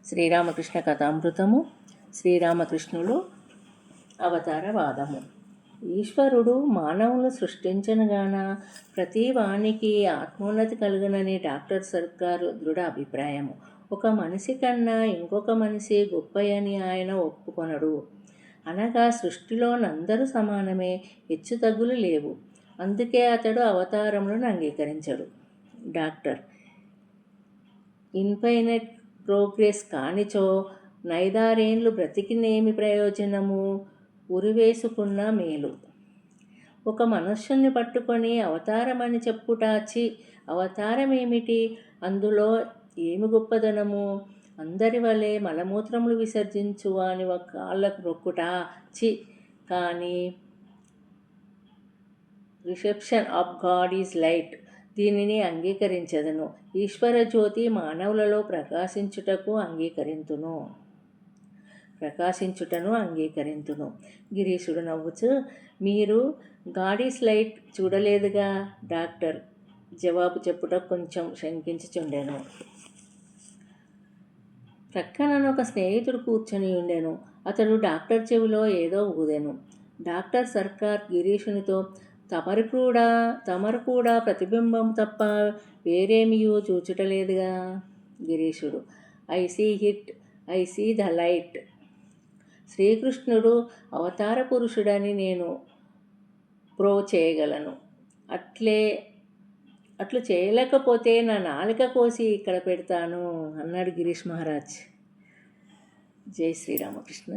శ్రీరామకృష్ణ కథామృతము. శ్రీరామకృష్ణులు అవతారవాదము. ఈశ్వరుడు మానవులు సృష్టించనగాన ప్రతి వానికి ఆత్మోన్నతి కలుగునని డాక్టర్ సర్కారు దృఢ అభిప్రాయము. ఒక మనిషి కన్నా ఇంకొక మనిషి గొప్పయని ఆయన ఒప్పుకొనడు. అనగా సృష్టిలోనందరూ సమానమే, హెచ్చుతగ్గులు లేవు. అందుకే అతడు అవతారములను అంగీకరించడు. డాక్టర్ ఇన్ఫైనైట్ ప్రోగ్రెస్ కానిచో నైదారేండ్లు బ్రతికినేమి ప్రయోజనము, ఉరివేసుకున్న మేలు. ఒక మనుష్యుని పట్టుకొని అవతారమని చెప్పుటాచి, అవతారమేమిటి, అందులో ఏమి గొప్పదనము, అందరి వలె మలమూత్రములు విసర్జించు అని ఒక కాళ్ళకు రొక్కుటా చి, కానీ reception of God is light, దీనిని అంగీకరించదను. ఈశ్వర జ్యోతి మానవులలో ప్రకాశించుటను అంగీకరింతును. గిరీశుడు నవ్వుచు, మీరు గాడ్ ఈజ్ లైట్ చూడలేదుగా. డాక్టర్ జవాబు చెప్పుట కొంచెం శంకించుచుండెను. ప్రక్కనను ఒక స్నేహితుడు కూర్చొని ఉండెను. అతడు డాక్టర్ చెవిలో ఏదో ఊదెను. డాక్టర్ సర్కార్ గిరీషునితో, తమరు కూడా ప్రతిబింబం తప్ప వేరేమియూ చూచుటలేదుగా. గిరీశుడు, ఐ సీ ద లైట్. శ్రీకృష్ణుడు అవతార పురుషుడని నేను ప్రూవ్ చేయగలను. అట్లు చేయలేకపోతే నా నాలుక కోసి ఇక్కడ పెడతాను అన్నాడు గిరీష్ మహారాజ్. జై శ్రీరామకృష్ణ.